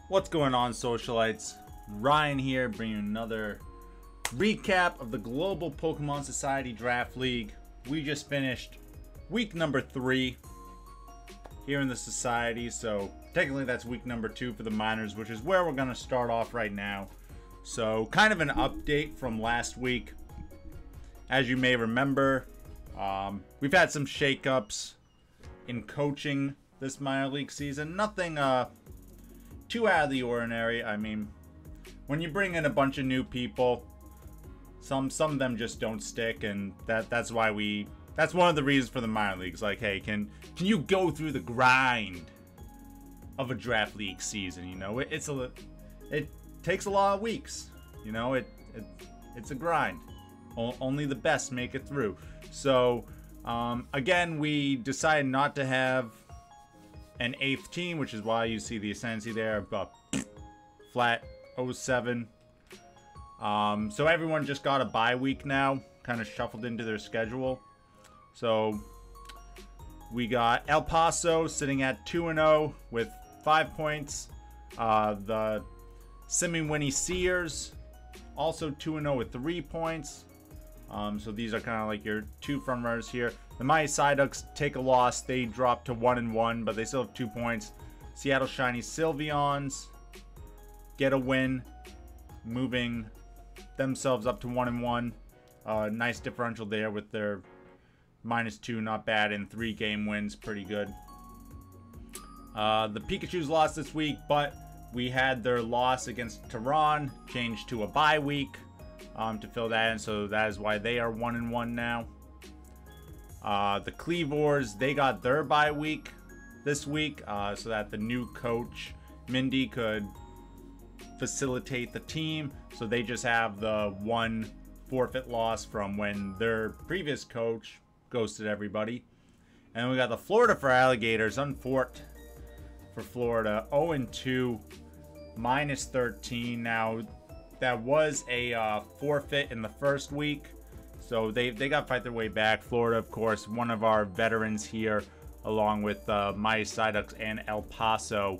What's going on, Socialites? Ryan here, bringing you another recap of the Global Pokemon Society Draft League. We just finished week number 3 here in the Society, so technically that's week number 2 for the minors, which is where we're going to start off right now. So, kind of an update from last week. As you may remember, we've had some shakeups in coaching this minor league season. Nothing too out of the ordinary. I mean, when you bring in a bunch of new people, some of them just don't stick, and that's why that's one of the reasons for the minor leagues. Like, hey, can you go through the grind of a draft league season? You know, it takes a lot of weeks. You know, it's a grind. Only the best make it through. So, again, we decided not to have an 8th team, which is why you see the Ascendancy there, but flat 07. So everyone just got a bye week now, kind of shuffled into their schedule. So we got El Paso sitting at 2-0 with 5 points. The Simi-Winnie Sears also 2-0 with 3 points. So these are kind of like your two front runners here. The Mighty Psyducks take a loss. They drop to 1-1, but they still have 2 points. Seattle Shiny Sylveons get a win, moving themselves up to 1-1. Nice differential there with their -2, not bad, and 3 game wins, pretty good. The Pikachu's lost this week, but we had their loss against Tehran changed to a bye week to fill that in, so that is why they are 1-1 now. The Cleavors, they got their bye week this week, so that the new coach Mindy could facilitate the team. So they just have the 1 forfeit loss from when their previous coach ghosted everybody. And then we got the Florida for Alligators, unforked for Florida, 0-2, -13. Now that was a forfeit in the first week, so they got to fight their way back. Florida, of course, one of our veterans here, along with Mighty Psyducks and El Paso.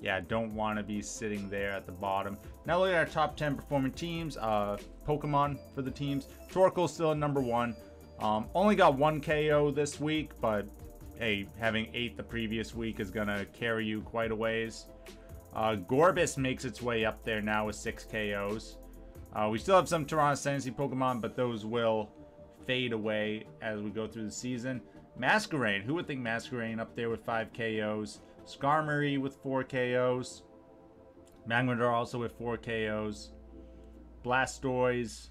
Yeah, don't want to be sitting there at the bottom. Now look at our top 10 performing teams. Pokemon for the teams. Torkoal's still at number 1. Only got 1 KO this week, but hey, having 8 the previous week is going to carry you quite a ways. Gorbis makes its way up there now with 6 KOs. We still have some Toronto Ascendancy Pokemon, but those will fade away as we go through the season. Masquerain, who would think Masquerain up there with 5 KOs? Skarmory with 4 KOs. Magmador also with 4 KOs. Blastoise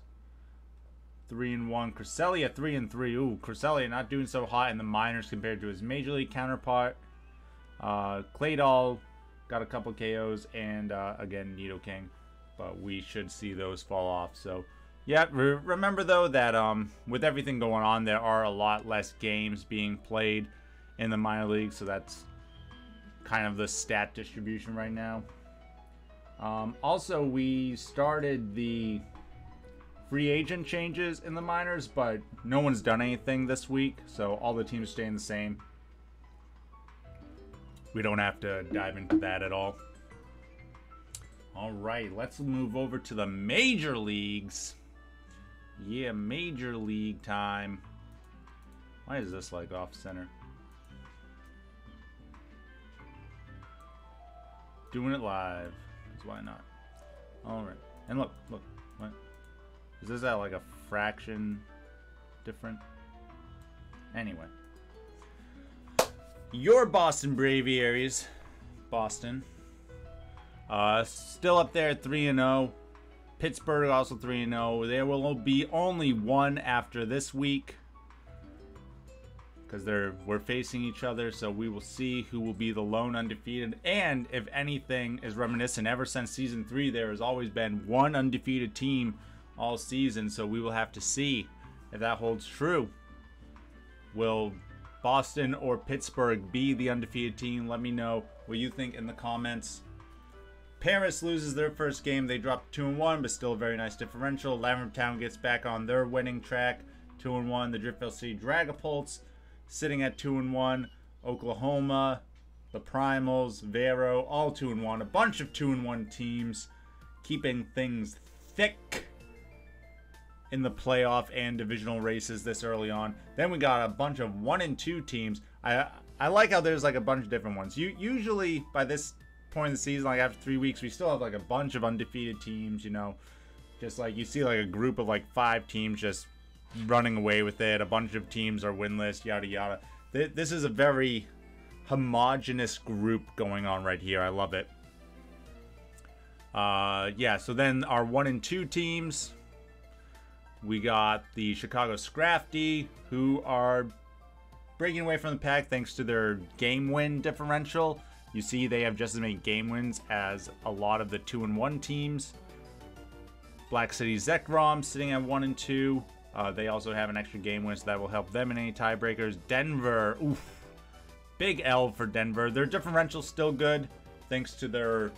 3-1. Cresselia 3-3. Ooh, Cresselia not doing so hot in the minors compared to his major league counterpart. Claydol got a couple KOs, and again, Nidoking, but we should see those fall off. So yeah, remember though that with everything going on, there are a lot less games being played in the minor league, so that's kind of the stat distribution right now. Also, we started the free agent changes in the minors, but no one's done anything this week, so all the teams staying the same. We don't have to dive into that at all. All right, let's move over to the major leagues. Yeah, major league time. Why is this like off center? Doing it live. That's why not. All right, and look, what? Is this at like a fraction different? Anyway. Your Boston Braviaries, Boston, still up there at 3-0. Pittsburgh also 3-0. There will be only one after this week because we're facing each other. So we will see who will be the lone undefeated. And if anything is reminiscent, ever since season 3, there has always been one undefeated team all season. So we will have to see if that holds true. Will Boston or Pittsburgh be the undefeated team? Let me know what you think in the comments. Paris loses their first game. They dropped 2-1, but still a very nice differential. Lavender Town gets back on their winning track, 2-1. The Driftville City Dragapults sitting at 2-1. Oklahoma the Primals, Vero, all 2-1. A bunch of 2-1 teams, keeping things thick in the playoff and divisional races this early on. Then we got a bunch of 1-2 teams. I like how there's like a bunch of different ones. Usually by this point in the season, like after 3 weeks, we still have like a bunch of undefeated teams, you know. Just like you see like a group of like 5 teams just running away with it. A bunch of teams are winless, yada yada. This is a very homogenous group going on right here. I love it. Yeah, so then our 1-2 teams, we got the Chicago Scrafty, who are breaking away from the pack thanks to their game win differential. You see they have just as many game wins as a lot of the 2-1 teams. Black City Zekrom sitting at 1-2. They also have an extra game win, so that will help them in any tiebreakers. Denver, oof. Big L for Denver. Their differential's still good, thanks to their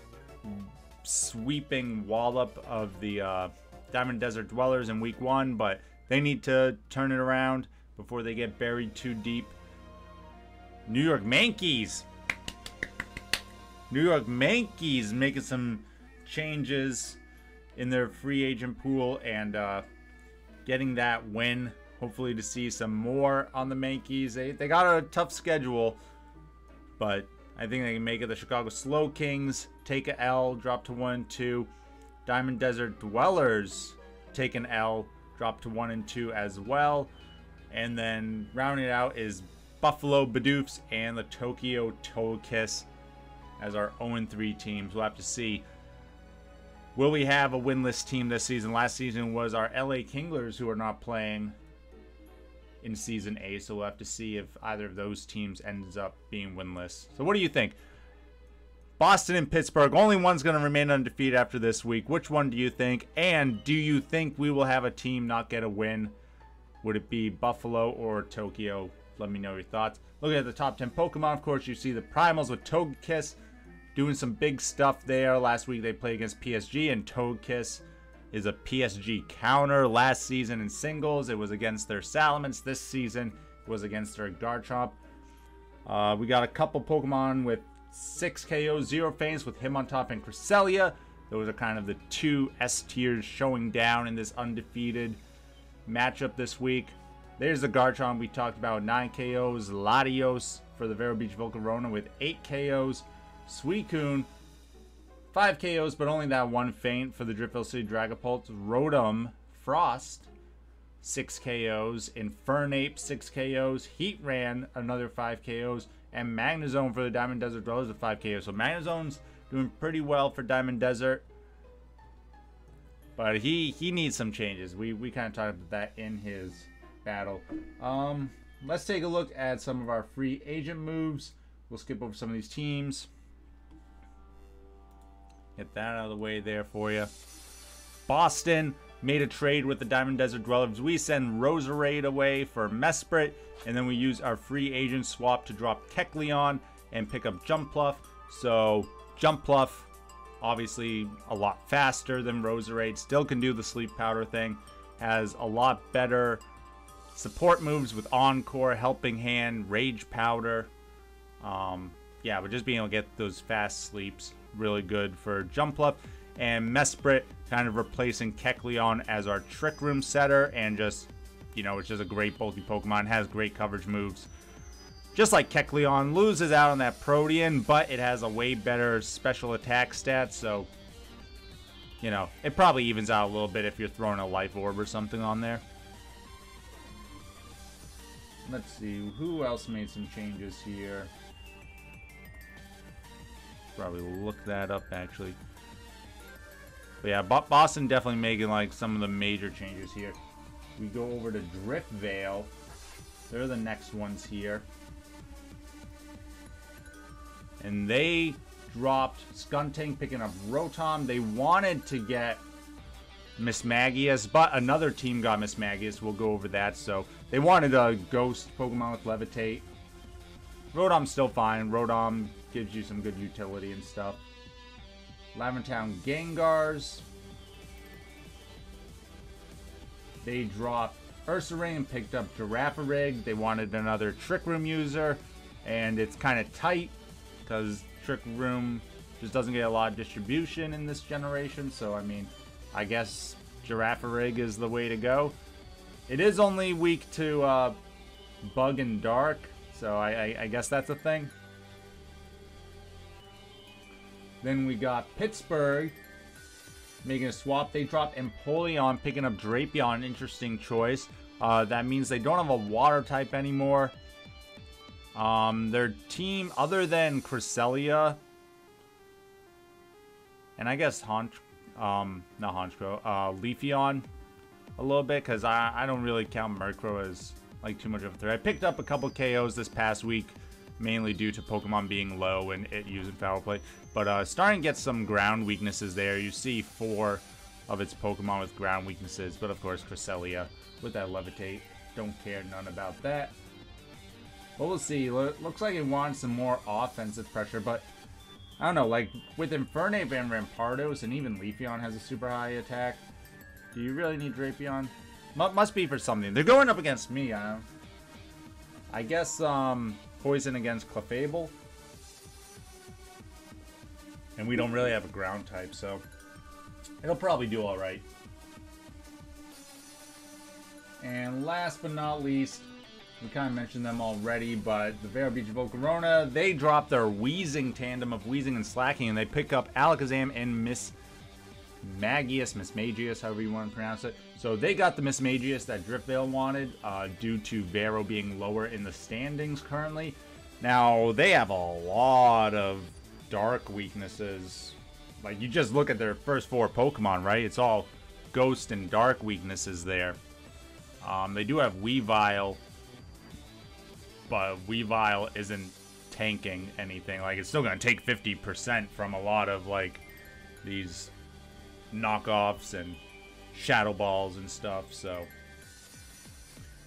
sweeping wallop of the Diamond Desert Dwellers in week 1, but they need to turn it around before they get buried too deep. New York Yankees. New York Yankees making some changes in their free agent pool and getting that win. Hopefully to see some more on the Yankees. They got a tough schedule, but I think they can make it. The Chicago Slow Kings take a L, drop to 1-2. Diamond Desert Dwellers take an L, drop to 1-2 as well. And then rounding it out is Buffalo Bidoofs and the Tokyo Togekiss as our 0-3 teams. We'll have to see. Will we have a winless team this season? Last season was our LA Kinglers, who are not playing in Season A, so we'll have to see if either of those teams ends up being winless. So what do you think? Boston and Pittsburgh, only one's going to remain undefeated after this week. Which one do you think? And do you think we will have a team not get a win? Would it be Buffalo or Tokyo? Let me know your thoughts. Looking at the top 10 Pokemon, of course, you see the Primals with Togekiss doing some big stuff there. Last week they played against PSG, and Togekiss is a PSG counter. Last season in singles, it was against their Salamence. This season, it was against their Garchomp. We got a couple Pokemon with 6 KOs, 0 faints with him on top and Cresselia. Those are kind of the 2 S tiers showing down in this undefeated matchup this week. There's the Garchomp we talked about, 9 KOs. Latios for the Vero Beach Volcarona with 8 KOs. Suicune, 5 KOs, but only that 1 feint for the Driftville City Dragapult. Rotom, Frost, 6 KOs. Infernape, 6 KOs. Heatran, another 5 KOs. And Magnezone for the Diamond Desert Dwellers with 5 KOs. So Magnezone's doing pretty well for Diamond Desert. But he needs some changes. We kind of talked about that in his battle. Let's take a look at some of our free agent moves. We'll skip over some of these teams. Get that out of the way there for you. Boston made a trade with the Diamond Desert Dwellers. We send Roserade away for Mesprit, and then we use our free agent swap to drop Kecleon and pick up Jumpluff. So Jumpluff, obviously a lot faster than Roserade, still can do the Sleep Powder thing, has a lot better support moves with Encore, Helping Hand, Rage Powder. Yeah, but just being able to get those fast sleeps, really good for Jumpluff. And Mesprit kind of replacing Kecleon as our Trick Room setter, and just, you know, it's just a great bulky Pokemon, has great coverage moves. Just like Kecleon, loses out on that Protean, but it has a way better special attack stat, so, you know, it probably evens out a little bit if you're throwing a Life Orb or something on there. Let's see, who else made some changes here? Probably look that up, actually. But yeah, Boston definitely making like some of the major changes here. We go over to Driftvale. They're the next ones here. And they dropped Skuntank, picking up Rotom. They wanted to get Mismagius, but another team got Mismagius. We'll go over that. So they wanted a Ghost Pokemon with Levitate. Rotom's still fine. Rotom gives you some good utility and stuff. Laventtown Gengars. They dropped Ursaring and picked up Girafarig. They wanted another Trick Room user, and it's kind of tight because Trick Room just doesn't get a lot of distribution in this generation. So, I mean, I guess Girafarig is the way to go. It is only weak to Bug and Dark, so I guess that's a thing. Then we got Pittsburgh making a swap. They dropped Empoleon, picking up Drapion. Interesting choice. That means they don't have a water type anymore. Their team, other than Cresselia, and I guess not Honchkrow, Leafeon a little bit, because I don't really count Murkrow as like too much of a threat. I picked up a couple KOs this past week, mainly due to Pokemon being low and it using Foul Play. But starting to get some ground weaknesses there. You see 4 of its Pokemon with ground weaknesses, but of course Cresselia with that Levitate. Don't care none about that. But we'll see. Looks like it wants some more offensive pressure, but I don't know, like with Infernape and Rampardos, and even Leafeon has a super high attack. Do you really need Drapion? Must be for something. They're going up against me. I guess Poison against Clefable. And we don't really have a ground type, so it'll probably do alright. And last but not least, we kind of mentioned them already, but the Vero Beach Volcarona, they dropped their Weezing tandem of Weezing and Slacking, and they pick up Alakazam and Mismagius, however you want to pronounce it. So they got the Mismagius that Driftvale wanted, due to Vero being lower in the standings currently. Now, they have a lot of dark weaknesses. Like, you just look at their first 4 Pokemon, right? It's all ghost and dark weaknesses there. They do have Weavile, but Weavile isn't tanking anything. Like, it's still going to take 50% from a lot of, like, these knockoffs and Shadow Balls and stuff. So,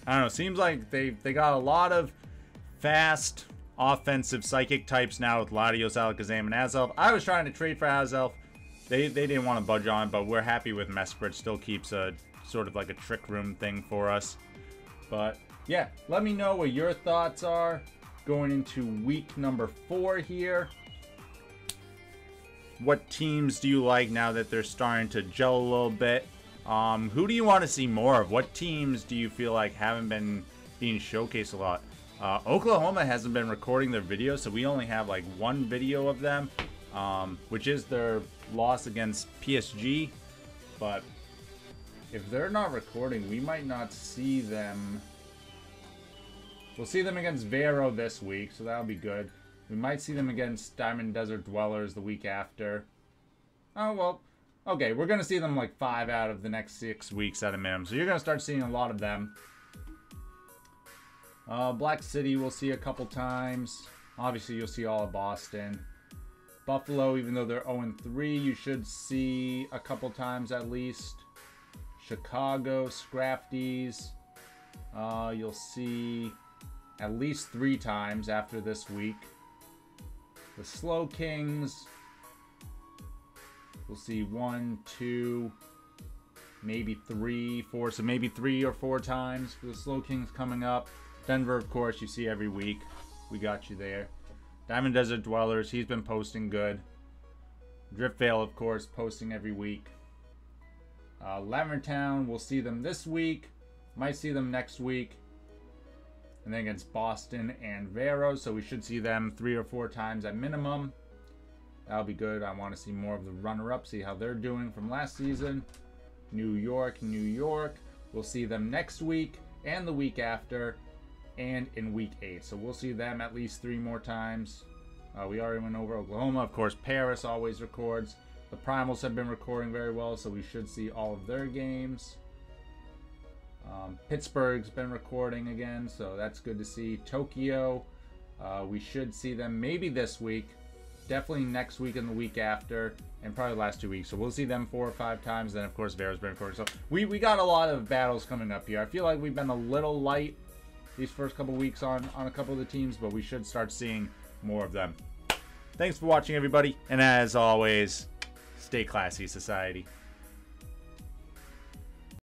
I don't know. Seems like they got a lot of fast offensive Psychic types now with Latios, Alakazam, and Azelf. I was trying to trade for Azelf. They didn't want to budge on, but we're happy with Mesprit. Still keeps a sort of like a Trick Room thing for us. But yeah, let me know what your thoughts are going into week number 4 here. What teams do you like now that they're starting to gel a little bit? Who do you want to see more of? What teams do you feel like haven't been being showcased a lot? Oklahoma hasn't been recording their videos, so we only have like 1 video of them, which is their loss against PSG. But if they're not recording, we might not see them. We'll see them against Vero this week, so that'll be good. We might see them against Diamond Desert Dwellers the week after. Oh, well, okay, we're going to see them like 5 out of the next 6 weeks at a minimum, so you're going to start seeing a lot of them. Black City we'll see a couple times. Obviously, you'll see all of Boston. Buffalo, even though they're 0-3, you should see a couple times at least. Chicago, Scrafties, you'll see at least 3 times after this week. The Slow Kings, we'll see 1, 2, maybe 3, 4, so maybe 3 or 4 times for the Slow Kings coming up. Denver, of course, you see every week. We got you there. Diamond Desert Dwellers, he's been posting good. Driftvale, of course, posting every week. Lavender Town, we'll see them this week. Might see them next week. And then against Boston and Vero, so we should see them 3 or 4 times at minimum. That'll be good. I want to see more of the runner-up, see how they're doing from last season. New York. We'll see them next week and the week after. And in week 8. So we'll see them at least 3 more times. We already went over Oklahoma. Of course, Paris always records. The Primals have been recording very well, so we should see all of their games. Pittsburgh's been recording again, so that's good to see. Tokyo, we should see them maybe this week. Definitely next week and the week after. And probably the last 2 weeks. So we'll see them 4 or 5 times. Then, of course, Vero's been recording. So we got a lot of battles coming up here. I feel like we've been a little light these first couple weeks on a couple of the teams, but we should start seeing more of them. Thanks for watching, everybody, and as always, stay classy, society.